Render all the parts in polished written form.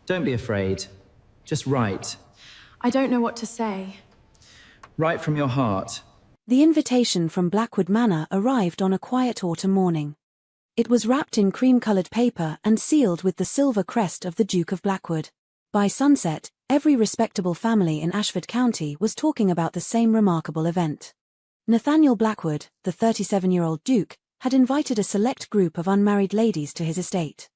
Don't be afraid. Just write. I don't know what to say. Write from your heart. The invitation from Blackwood Manor arrived on a quiet autumn morning. It was wrapped in cream-colored paper and sealed with the silver crest of the Duke of Blackwood. By sunset, every respectable family in Ashford County was talking about the same remarkable event. Nathaniel Blackwood, the 37-year-old Duke, had invited a select group of unmarried ladies to his estate.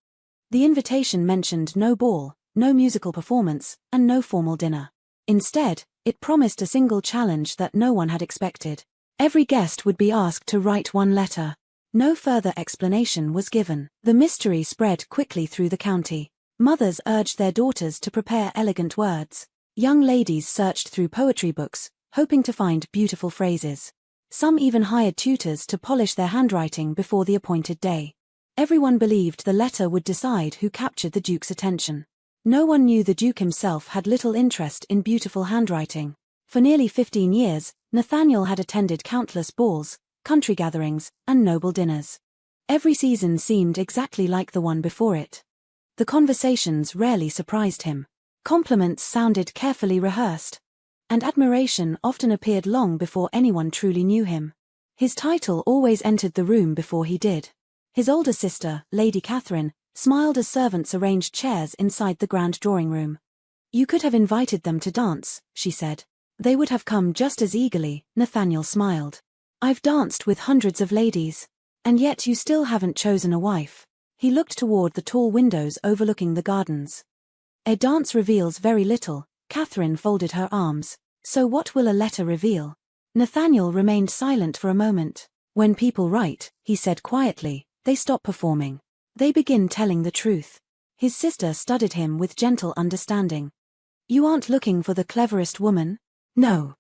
The invitation mentioned no ball, no musical performance, and no formal dinner. Instead, it promised a single challenge that no one had expected. Every guest would be asked to write one letter. No further explanation was given. The mystery spread quickly through the county. Mothers urged their daughters to prepare elegant words. Young ladies searched through poetry books, hoping to find beautiful phrases. Some even hired tutors to polish their handwriting before the appointed day. Everyone believed the letter would decide who captured the Duke's attention. No one knew the Duke himself had little interest in beautiful handwriting. For nearly 15 years, Nathaniel had attended countless balls, country gatherings, and noble dinners. Every season seemed exactly like the one before it. The conversations rarely surprised him. Compliments sounded carefully rehearsed, and admiration often appeared long before anyone truly knew him. His title always entered the room before he did. His older sister, Lady Catherine, smiled as servants arranged chairs inside the grand drawing room. "You could have invited them to dance," she said. "They would have come just as eagerly." Nathaniel smiled. "I've danced with hundreds of ladies. And yet you still haven't chosen a wife." He looked toward the tall windows overlooking the gardens. "A dance reveals very little." Catherine folded her arms. "So what will a letter reveal?" Nathaniel remained silent for a moment. "When people write," he said quietly, "they stop performing. They begin telling the truth." His sister studied him with gentle understanding. "You aren't looking for the cleverest woman?" "No."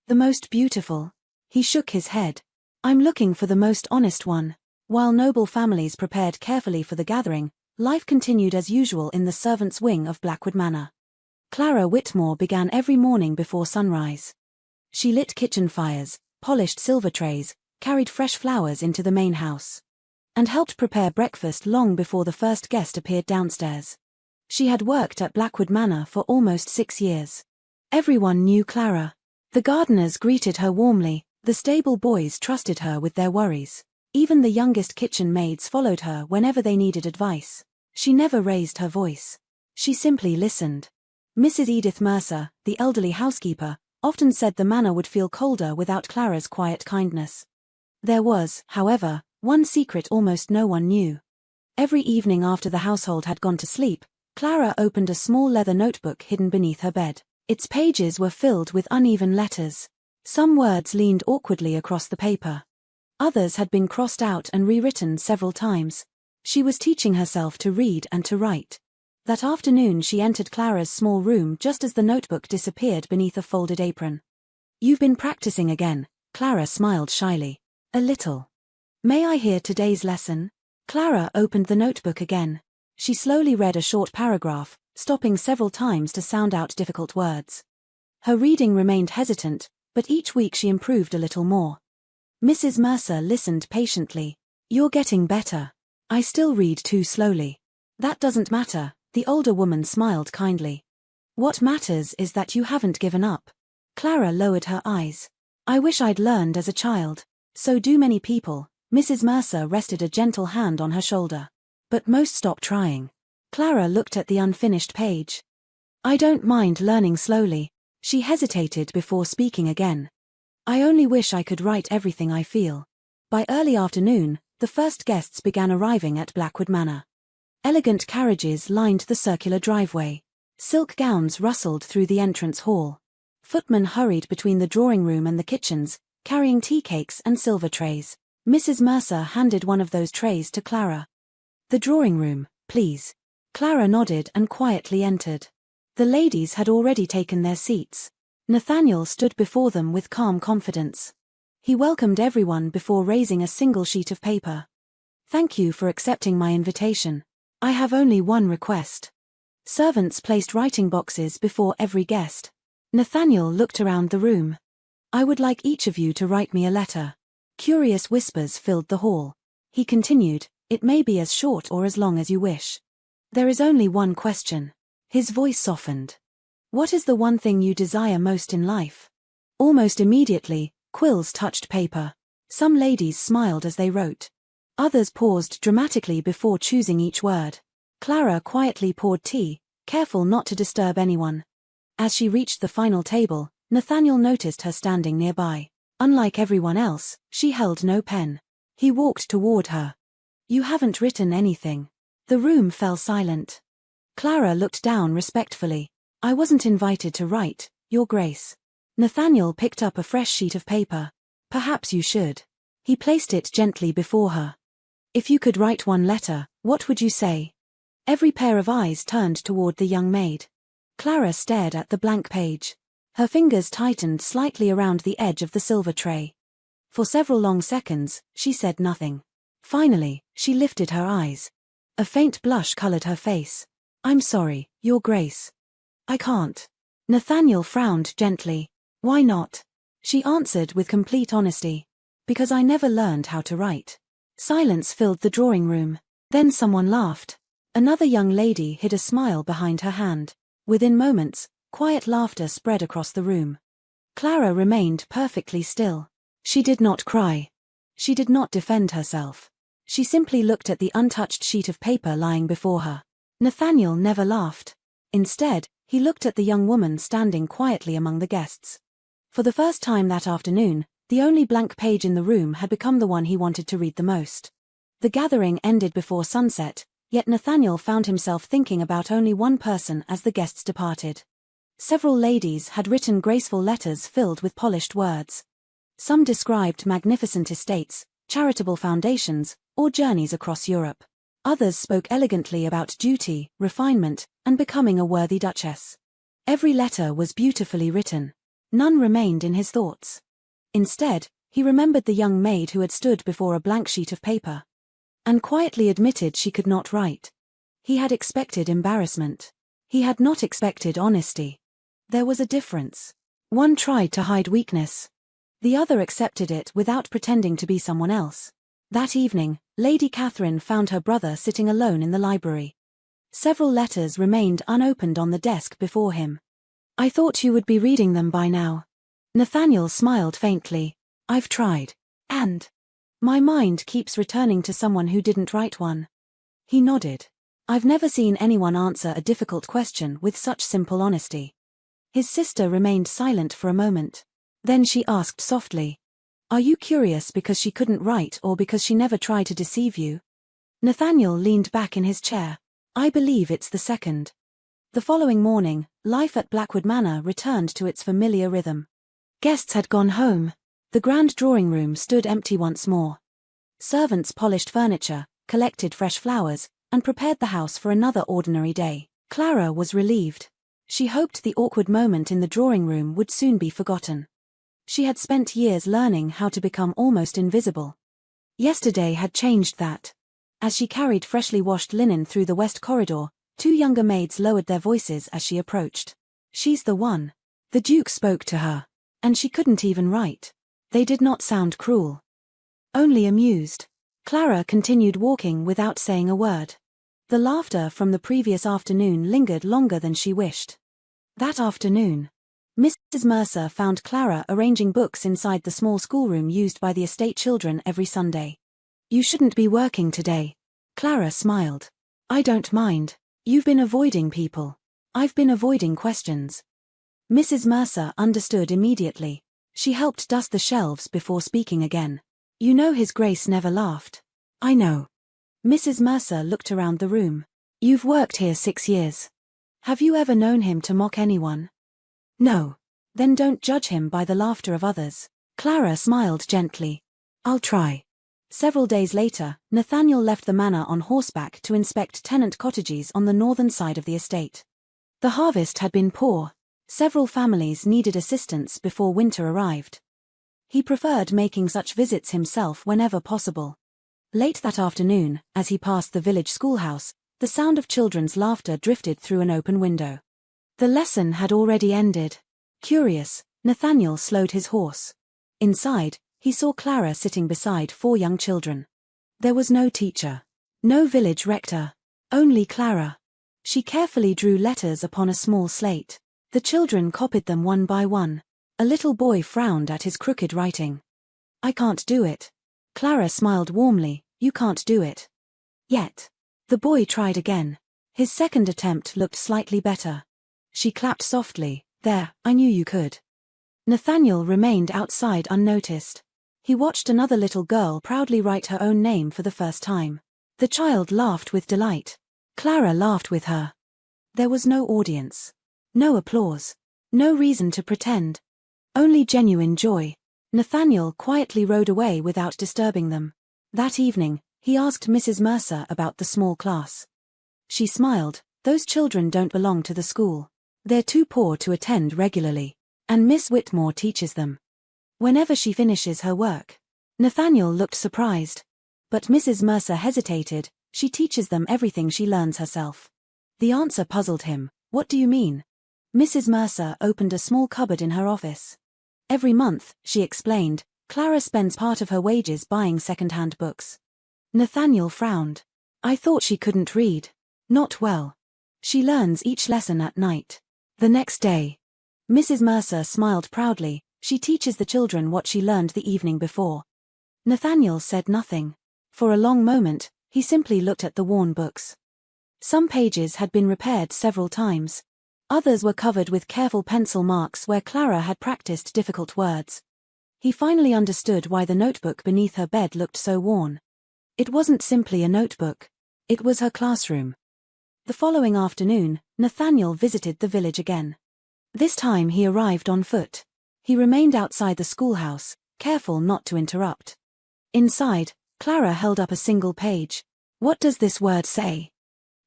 "The most beautiful?" He shook his head. "I'm looking for the most honest one." While noble families prepared carefully for the gathering, life continued as usual in the servants' wing of Blackwood Manor. Clara Whitmore began every morning before sunrise. She lit kitchen fires, polished silver trays, carried fresh flowers into the main house, and helped prepare breakfast long before the first guest appeared downstairs. She had worked at Blackwood Manor for almost 6 years. Everyone knew Clara. The gardeners greeted her warmly, the stable boys trusted her with their worries. Even the youngest kitchen maids followed her whenever they needed advice. She never raised her voice. She simply listened. Mrs. Edith Mercer, the elderly housekeeper, often said the manor would feel colder without Clara's quiet kindness. There was, however, one secret almost no one knew. Every evening after the household had gone to sleep, Clara opened a small leather notebook hidden beneath her bed. Its pages were filled with uneven letters. Some words leaned awkwardly across the paper. Others had been crossed out and rewritten several times. She was teaching herself to read and to write. That afternoon she entered Clara's small room just as the notebook disappeared beneath a folded apron. "You've been practicing again," Clara smiled shyly. "A little. May I hear today's lesson?" Clara opened the notebook again. She slowly read a short paragraph, stopping several times to sound out difficult words. Her reading remained hesitant, but each week she improved a little more. Mrs. Mercer listened patiently. "You're getting better. I still read too slowly." "That doesn't matter," the older woman smiled kindly. "What matters is that you haven't given up." Clara lowered her eyes. "I wish I'd learned as a child. So do many people." Mrs. Mercer rested a gentle hand on her shoulder. "But most stop trying." Clara looked at the unfinished page. "I don't mind learning slowly." She hesitated before speaking again. "I only wish I could write everything I feel." By early afternoon, the first guests began arriving at Blackwood Manor. Elegant carriages lined the circular driveway. Silk gowns rustled through the entrance hall. Footmen hurried between the drawing room and the kitchens, carrying tea cakes and silver trays. Mrs. Mercer handed one of those trays to Clara. "The drawing room, please." Clara nodded and quietly entered. The ladies had already taken their seats. Nathaniel stood before them with calm confidence. He welcomed everyone before raising a single sheet of paper. "Thank you for accepting my invitation. I have only one request." Servants placed writing boxes before every guest. Nathaniel looked around the room. "I would like each of you to write me a letter." Curious whispers filled the hall. He continued, "It may be as short or as long as you wish. There is only one question." His voice softened. What is the one thing you desire most in life? Almost immediately, quills touched paper. Some ladies smiled as they wrote. Others paused dramatically before choosing each word. Clara quietly poured tea, careful not to disturb anyone. As she reached the final table, Nathaniel noticed her standing nearby. Unlike everyone else, she held no pen. He walked toward her. You haven't written anything. The room fell silent. Clara looked down respectfully. I wasn't invited to write, Your Grace. Nathaniel picked up a fresh sheet of paper. Perhaps you should. He placed it gently before her. If you could write one letter, what would you say? Every pair of eyes turned toward the young maid. Clara stared at the blank page. Her fingers tightened slightly around the edge of the silver tray. For several long seconds, she said nothing. Finally, she lifted her eyes. A faint blush colored her face. I'm sorry, Your Grace. I can't. Nathaniel frowned gently. Why not? She answered with complete honesty. Because I never learned how to write. Silence filled the drawing room. Then someone laughed. Another young lady hid a smile behind her hand. Within moments, quiet laughter spread across the room. Clara remained perfectly still. She did not cry. She did not defend herself. She simply looked at the untouched sheet of paper lying before her. Nathaniel never laughed. Instead, he looked at the young woman standing quietly among the guests. For the first time that afternoon, the only blank page in the room had become the one he wanted to read the most. The gathering ended before sunset, yet Nathaniel found himself thinking about only one person as the guests departed. Several ladies had written graceful letters filled with polished words. Some described magnificent estates, charitable foundations, or journeys across Europe. Others spoke elegantly about duty, refinement, and becoming a worthy duchess. Every letter was beautifully written. None remained in his thoughts. Instead, he remembered the young maid who had stood before a blank sheet of paper. And quietly admitted she could not write. He had expected embarrassment. He had not expected honesty. There was a difference. One tried to hide weakness. The other accepted it without pretending to be someone else. That evening, Lady Catherine found her brother sitting alone in the library. Several letters remained unopened on the desk before him. I thought you would be reading them by now. Nathaniel smiled faintly. I've tried. And my mind keeps returning to someone who didn't write one. He nodded. I've never seen anyone answer a difficult question with such simple honesty. His sister remained silent for a moment. Then she asked softly, Are you curious because she couldn't write or because she never tried to deceive you? Nathaniel leaned back in his chair. I believe it's the second. The following morning, life at Blackwood Manor returned to its familiar rhythm. Guests had gone home. The grand drawing room stood empty once more. Servants polished furniture, collected fresh flowers, and prepared the house for another ordinary day. Clara was relieved. She hoped the awkward moment in the drawing room would soon be forgotten. She had spent years learning how to become almost invisible. Yesterday had changed that. As she carried freshly washed linen through the west corridor, two younger maids lowered their voices as she approached. She's the one. The Duke spoke to her. And she couldn't even write. They did not sound cruel. Only amused. Clara continued walking without saying a word. The laughter from the previous afternoon lingered longer than she wished. That afternoon, Mrs. Mercer found Clara arranging books inside the small schoolroom used by the estate children every Sunday. You shouldn't be working today. Clara smiled. I don't mind. You've been avoiding people. I've been avoiding questions. Mrs. Mercer understood immediately. She helped dust the shelves before speaking again. You know His Grace never laughed. I know. Mrs. Mercer looked around the room. You've worked here 6 years. Have you ever known him to mock anyone? No. Then don't judge him by the laughter of others. Clara smiled gently. I'll try. Several days later, Nathaniel left the manor on horseback to inspect tenant cottages on the northern side of the estate. The harvest had been poor. Several families needed assistance before winter arrived. He preferred making such visits himself whenever possible. Late that afternoon, as he passed the village schoolhouse, the sound of children's laughter drifted through an open window. The lesson had already ended. Curious, Nathaniel slowed his horse. Inside, he saw Clara sitting beside 4 young children. There was no teacher. No village rector. Only Clara. She carefully drew letters upon a small slate. The children copied them one by one. A little boy frowned at his crooked writing. "I can't do it." Clara smiled warmly. "You can't do it. Yet." The boy tried again. His second attempt looked slightly better. She clapped softly. "There, I knew you could." Nathaniel remained outside unnoticed. He watched another little girl proudly write her own name for the first time. The child laughed with delight. Clara laughed with her. There was no audience. No applause. No reason to pretend. Only genuine joy. Nathaniel quietly rode away without disturbing them. That evening, he asked Mrs. Mercer about the small class. She smiled. "Those children don't belong to the school. They're too poor to attend regularly. And Miss Whitmore teaches them whenever she finishes her work." Nathaniel looked surprised. But Mrs. Mercer hesitated. "She teaches them everything she learns herself." The answer puzzled him. "What do you mean?" Mrs. Mercer opened a small cupboard in her office. "Every month," she explained, "Clara spends part of her wages buying second-hand books." Nathaniel frowned. "I thought she couldn't read." "Not well. She learns each lesson at night." The next day, Mrs. Mercer smiled proudly. "She teaches the children what she learned the evening before." Nathaniel said nothing. For a long moment, he simply looked at the worn books. Some pages had been repaired several times. Others were covered with careful pencil marks where Clara had practiced difficult words. He finally understood why the notebook beneath her bed looked so worn. It wasn't simply a notebook. It was her classroom. The following afternoon, Nathaniel visited the village again. This time he arrived on foot. He remained outside the schoolhouse, careful not to interrupt. Inside, Clara held up a single page. "What does this word say?"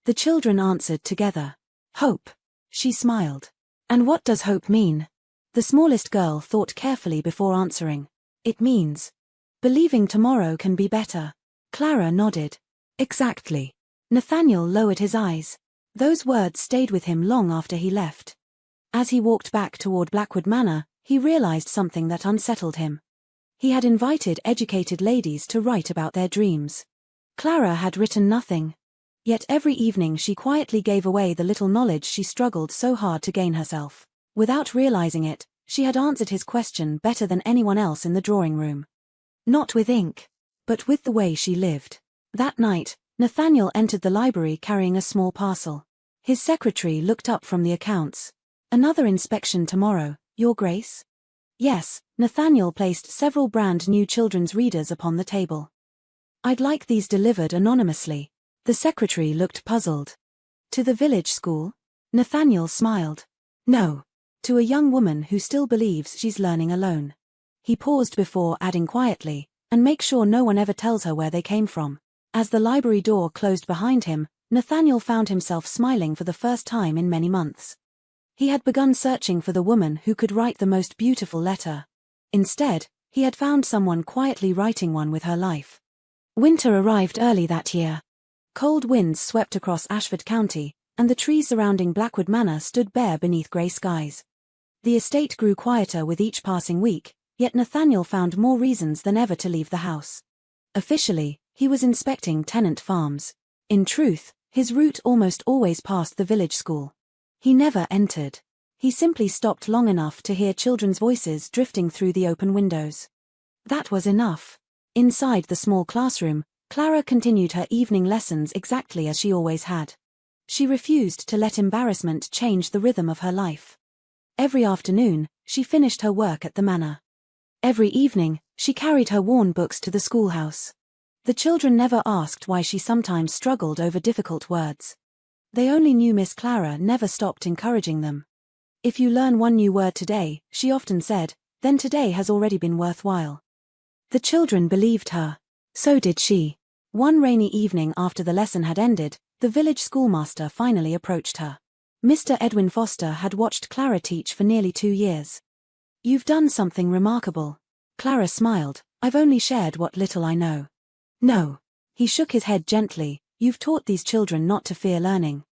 The children answered together. "Hope." She smiled. "And what does hope mean?" The smallest girl thought carefully before answering. "It means believing tomorrow can be better." Clara nodded. "Exactly." Nathaniel lowered his eyes. Those words stayed with him long after he left. As he walked back toward Blackwood Manor, he realized something that unsettled him. He had invited educated ladies to write about their dreams. Clara had written nothing. Yet every evening she quietly gave away the little knowledge she struggled so hard to gain herself. Without realizing it, she had answered his question better than anyone else in the drawing room. Not with ink, but with the way she lived. That night, Nathaniel entered the library carrying a small parcel. His secretary looked up from the accounts. "Another inspection tomorrow, Your Grace?" "Yes." Nathaniel placed several brand new children's readers upon the table. "I'd like these delivered anonymously." The secretary looked puzzled. "To the village school?" Nathaniel smiled. "No. To a young woman who still believes she's learning alone." He paused before adding quietly, "And make sure no one ever tells her where they came from." As the library door closed behind him, Nathaniel found himself smiling for the first time in many months. He had begun searching for the woman who could write the most beautiful letter. Instead, he had found someone quietly writing one with her life. Winter arrived early that year. Cold winds swept across Ashford County, and the trees surrounding Blackwood Manor stood bare beneath grey skies. The estate grew quieter with each passing week, yet Nathaniel found more reasons than ever to leave the house. Officially, he was inspecting tenant farms. In truth, his route almost always passed the village school. He never entered. He simply stopped long enough to hear children's voices drifting through the open windows. That was enough. Inside the small classroom, Clara continued her evening lessons exactly as she always had. She refused to let embarrassment change the rhythm of her life. Every afternoon, she finished her work at the manor. Every evening, she carried her worn books to the schoolhouse. The children never asked why she sometimes struggled over difficult words. They only knew Miss Clara never stopped encouraging them. "If you learn one new word today," she often said, "then today has already been worthwhile." The children believed her. So did she. One rainy evening after the lesson had ended, the village schoolmaster finally approached her. Mr. Edwin Foster had watched Clara teach for nearly 2 years. "You've done something remarkable." Clara smiled. "I've only shared what little I know." "No." He shook his head gently. "You've taught these children not to fear learning."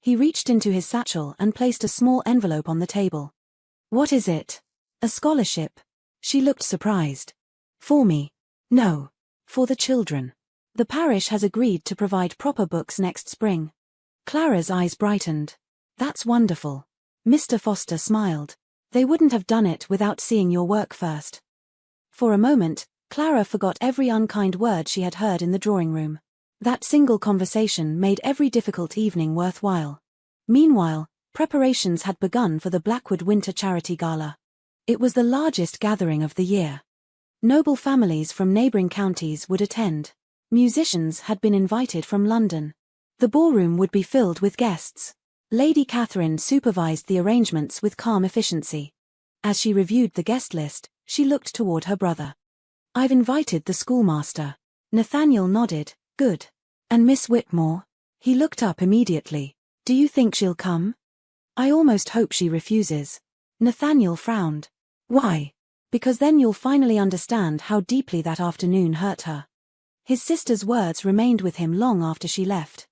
He reached into his satchel and placed a small envelope on the table. "What is it?" "A scholarship." She looked surprised. "For me?" "No. For the children. The parish has agreed to provide proper books next spring." Clara's eyes brightened. That's wonderful. Mr. Foster smiled. They wouldn't have done it without seeing your work first. For a moment, Clara forgot every unkind word she had heard in the drawing room. That single conversation made every difficult evening worthwhile. Meanwhile, preparations had begun for the Blackwood Winter Charity Gala. It was the largest gathering of the year. Noble families from neighboring counties would attend. Musicians had been invited from London. The ballroom would be filled with guests. Lady Catherine supervised the arrangements with calm efficiency. As she reviewed the guest list, she looked toward her brother. I've invited the schoolmaster. Nathaniel nodded. Good. And Miss Whitmore? He looked up immediately. Do you think she'll come? I almost hope she refuses. Nathaniel frowned. Why? Because then you'll finally understand how deeply that afternoon hurt her. His sister's words remained with him long after she left.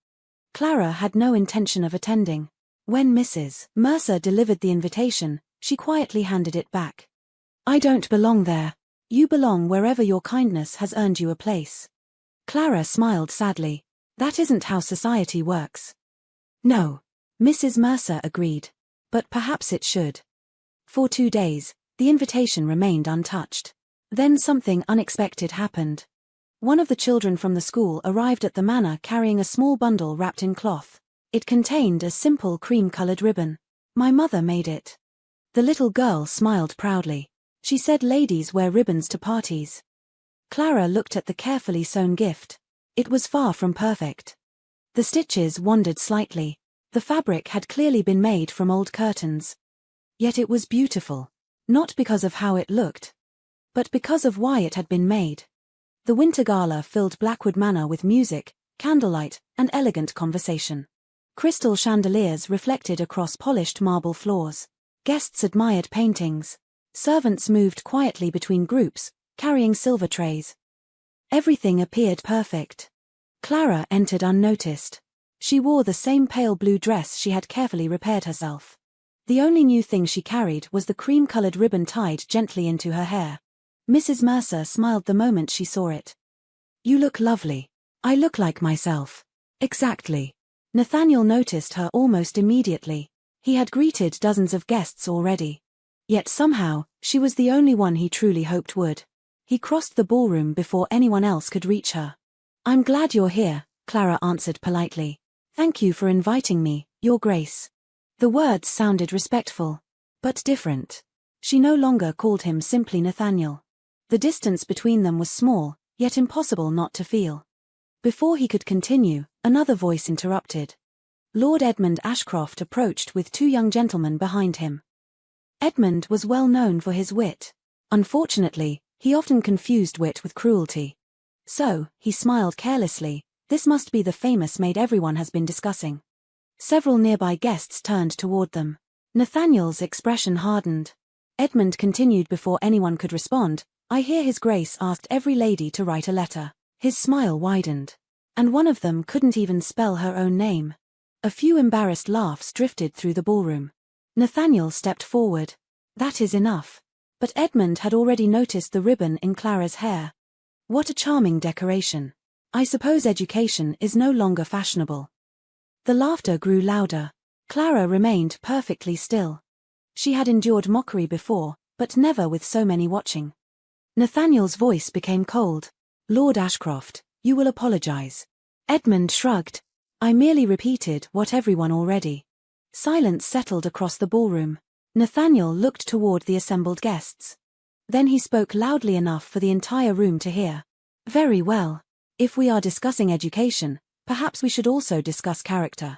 Clara had no intention of attending. When Mrs. Mercer delivered the invitation, she quietly handed it back. I don't belong there. You belong wherever your kindness has earned you a place. Clara smiled sadly. That isn't how society works. No. Mrs. Mercer agreed. But perhaps it should. For 2 days, the invitation remained untouched. Then something unexpected happened. One of the children from the school arrived at the manor carrying a small bundle wrapped in cloth. It contained a simple cream-colored ribbon. My mother made it. The little girl smiled proudly. She said ladies wear ribbons to parties. Clara looked at the carefully sewn gift. It was far from perfect. The stitches wandered slightly. The fabric had clearly been made from old curtains. Yet it was beautiful. Not because of how it looked, but because of why it had been made. The winter gala filled Blackwood Manor with music, candlelight, and elegant conversation. Crystal chandeliers reflected across polished marble floors. Guests admired paintings. Servants moved quietly between groups, carrying silver trays. Everything appeared perfect. Clara entered unnoticed. She wore the same pale blue dress she had carefully repaired herself. The only new thing she carried was the cream-colored ribbon tied gently into her hair. Mrs. Mercer smiled the moment she saw it. You look lovely. I look like myself. Exactly. Nathaniel noticed her almost immediately. He had greeted dozens of guests already. Yet somehow, she was the only one he truly hoped would. He crossed the ballroom before anyone else could reach her. I'm glad you're here, Clara answered politely. Thank you for inviting me, Your Grace. The words sounded respectful, but different. She no longer called him simply Nathaniel. The distance between them was small, yet impossible not to feel. Before he could continue, another voice interrupted. Lord Edmund Ashcroft approached with 2 young gentlemen behind him. Edmund was well known for his wit. Unfortunately, he often confused wit with cruelty. So, he smiled carelessly. This must be the famous maid everyone has been discussing. Several nearby guests turned toward them. Nathaniel's expression hardened. Edmund continued before anyone could respond. I hear His Grace asked every lady to write a letter. His smile widened. And one of them couldn't even spell her own name. A few embarrassed laughs drifted through the ballroom. Nathaniel stepped forward. That is enough. But Edmund had already noticed the ribbon in Clara's hair. What a charming decoration. I suppose education is no longer fashionable. The laughter grew louder. Clara remained perfectly still. She had endured mockery before, but never with so many watching. Nathaniel's voice became cold. Lord Ashcroft, you will apologize. Edmund shrugged. I merely repeated what everyone already. Silence settled across the ballroom. Nathaniel looked toward the assembled guests. Then he spoke loudly enough for the entire room to hear. Very well. If we are discussing education, perhaps we should also discuss character.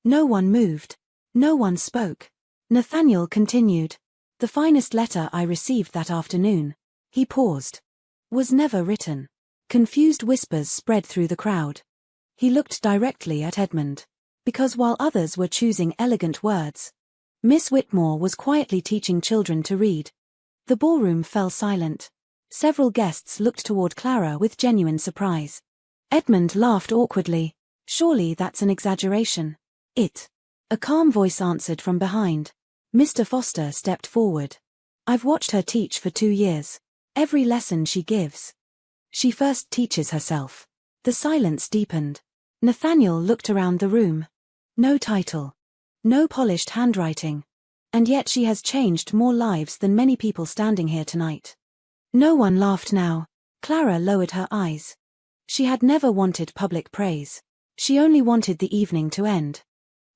No one moved. No one spoke. Nathaniel continued. The finest letter I received that afternoon. He paused. Was never written. Confused whispers spread through the crowd. He looked directly at Edmund. Because while others were choosing elegant words, Miss Whitmore was quietly teaching children to read. The ballroom fell silent. Several guests looked toward Clara with genuine surprise. Edmund laughed awkwardly. Surely that's an exaggeration. A calm voice answered from behind. Mr. Foster stepped forward. I've watched her teach for 2 years. Every lesson she gives. She first teaches herself. The silence deepened. Nathaniel looked around the room. No title. No polished handwriting. And yet she has changed more lives than many people standing here tonight. No one laughed now. Clara lowered her eyes. She had never wanted public praise. She only wanted the evening to end.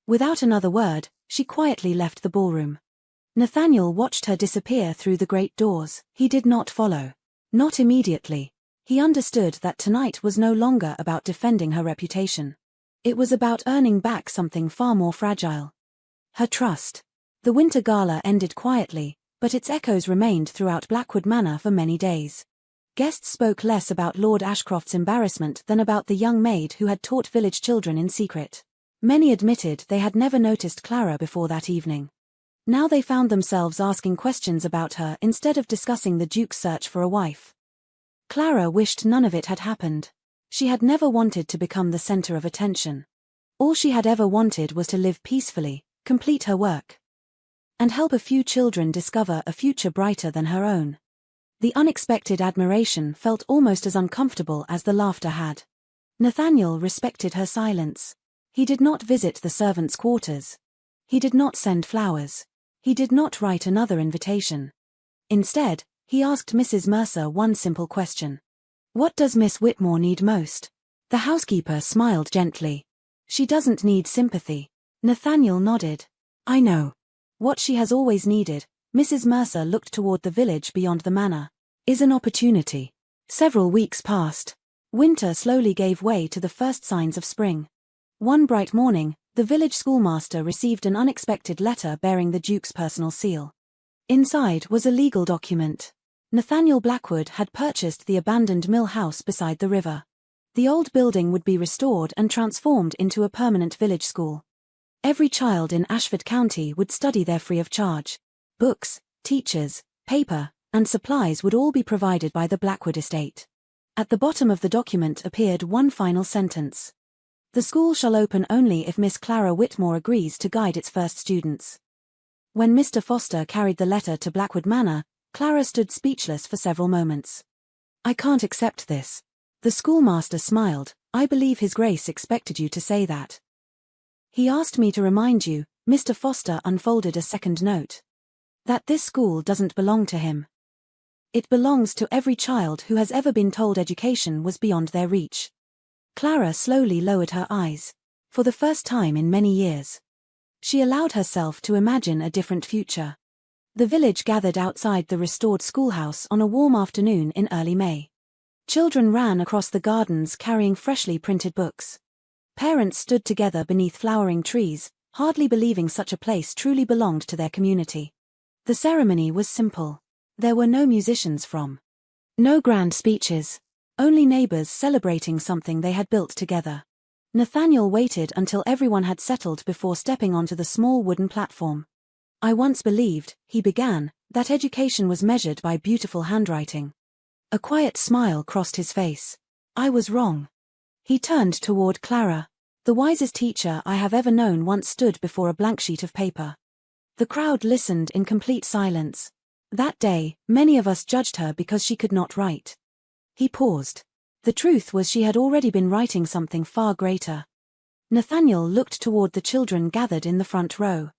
Without another word, she quietly left the ballroom. Nathaniel watched her disappear through the great doors. He did not follow. Not immediately. He understood that tonight was no longer about defending her reputation. It was about earning back something far more fragile. Her trust. The winter gala ended quietly, but its echoes remained throughout Blackwood Manor for many days. Guests spoke less about Lord Ashcroft's embarrassment than about the young maid who had taught village children in secret. Many admitted they had never noticed Clara before that evening. Now they found themselves asking questions about her instead of discussing the Duke's search for a wife. Clara wished none of it had happened. She had never wanted to become the center of attention. All she had ever wanted was to live peacefully, complete her work, and help a few children discover a future brighter than her own. The unexpected admiration felt almost as uncomfortable as the laughter had. Nathaniel respected her silence. He did not visit the servants' quarters. He did not send flowers. He did not write another invitation. Instead, he asked Mrs. Mercer one simple question. "What does Miss Whitmore need most?" The housekeeper smiled gently. "She doesn't need sympathy." Nathaniel nodded. "I know. What she has always needed," Mrs. Mercer looked toward the village beyond the manor, "is an opportunity." Several weeks passed. Winter slowly gave way to the first signs of spring. One bright morning, the village schoolmaster received an unexpected letter bearing the Duke's personal seal. Inside was a legal document. Nathaniel Blackwood had purchased the abandoned mill house beside the river. The old building would be restored and transformed into a permanent village school. Every child in Ashford County would study there free of charge. Books, teachers, paper, and supplies would all be provided by the Blackwood estate. At the bottom of the document appeared one final sentence. "The school shall open only if Miss Clara Whitmore agrees to guide its first students." When Mr. Foster carried the letter to Blackwood Manor, Clara stood speechless for several moments. "I can't accept this." The schoolmaster smiled. "I believe His Grace expected you to say that. He asked me to remind you," Mr. Foster unfolded a second note, "that this school doesn't belong to him. It belongs to every child who has ever been told education was beyond their reach." Clara slowly lowered her eyes. For the first time in many years, she allowed herself to imagine a different future. The village gathered outside the restored schoolhouse on a warm afternoon in early May. Children ran across the gardens carrying freshly printed books. Parents stood together beneath flowering trees, hardly believing such a place truly belonged to their community. The ceremony was simple. There were no musicians from. No grand speeches. Only neighbors celebrating something they had built together. Nathaniel waited until everyone had settled before stepping onto the small wooden platform. "I once believed," he began, "that education was measured by beautiful handwriting." A quiet smile crossed his face. "I was wrong." He turned toward Clara. "The wisest teacher I have ever known once stood before a blank sheet of paper." The crowd listened in complete silence. That day, many of us judged her because she could not write. He paused. The truth was she had already been writing something far greater. Nathaniel looked toward the children gathered in the front row.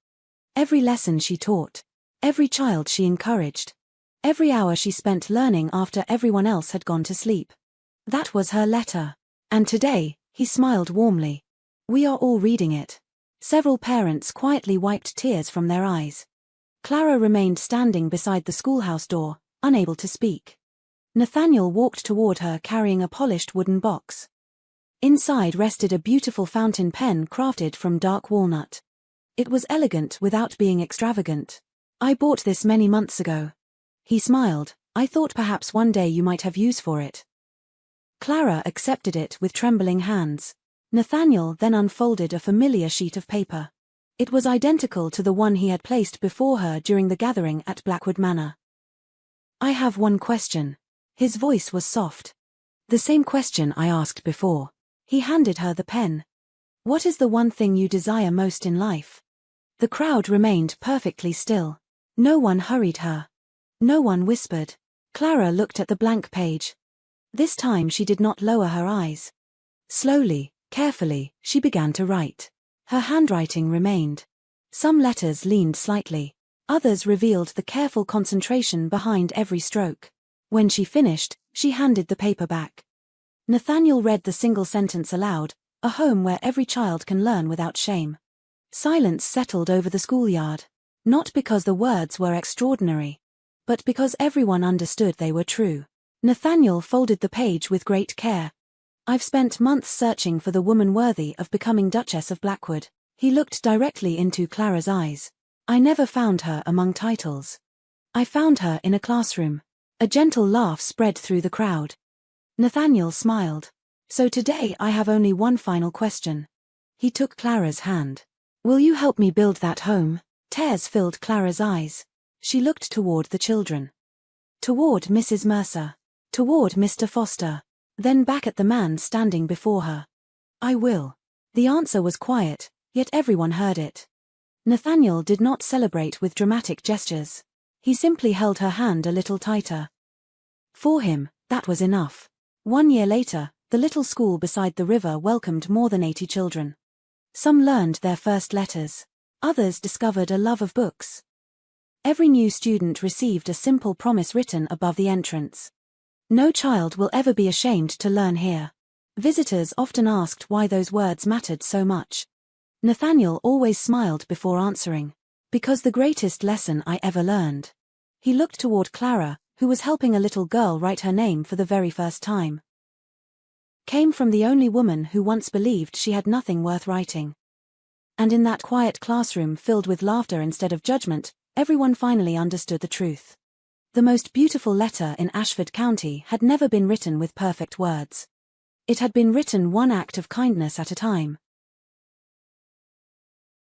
Every lesson she taught. Every child she encouraged. Every hour she spent learning after everyone else had gone to sleep. That was her letter. And today, he smiled warmly. "We are all reading it." Several parents quietly wiped tears from their eyes. Clara remained standing beside the schoolhouse door, unable to speak. Nathaniel walked toward her carrying a polished wooden box. Inside rested a beautiful fountain pen crafted from dark walnut. It was elegant without being extravagant. "I bought this many months ago." He smiled. "I thought perhaps one day you might have use for it." Clara accepted it with trembling hands. Nathaniel then unfolded a familiar sheet of paper. It was identical to the one he had placed before her during the gathering at Blackwood Manor. "I have one question." His voice was soft. "The same question I asked before." He handed her the pen. "What is the one thing you desire most in life?" The crowd remained perfectly still. No one hurried her. No one whispered. Clara looked at the blank page. This time she did not lower her eyes. Slowly, carefully, she began to write. Her handwriting remained. Some letters leaned slightly. Others revealed the careful concentration behind every stroke. When she finished, she handed the paper back. Nathaniel read the single sentence aloud, "A home where every child can learn without shame." Silence settled over the schoolyard. Not because the words were extraordinary, but because everyone understood they were true. Nathaniel folded the page with great care. "I've spent months searching for the woman worthy of becoming Duchess of Blackwood." He looked directly into Clara's eyes. "I never found her among titles. I found her in a classroom." A gentle laugh spread through the crowd. Nathaniel smiled. "So today I have only one final question." He took Clara's hand. "Will you help me build that home?" Tears filled Clara's eyes. She looked toward the children. Toward Mrs. Mercer. Toward Mr. Foster. Then back at the man standing before her. "I will." The answer was quiet, yet everyone heard it. Nathaniel did not celebrate with dramatic gestures. He simply held her hand a little tighter. For him, that was enough. 1 year later, the little school beside the river welcomed more than 80 children. Some learned their first letters. Others discovered a love of books. Every new student received a simple promise written above the entrance. "No child will ever be ashamed to learn here." Visitors often asked why those words mattered so much. Nathaniel always smiled before answering. "Because the greatest lesson I ever learned." He looked toward Clara, who was helping a little girl write her name for the very first time. Came from the only woman who once believed she had nothing worth writing. And in that quiet classroom filled with laughter instead of judgment, everyone finally understood the truth. The most beautiful letter in Ashford County had never been written with perfect words. It had been written one act of kindness at a time.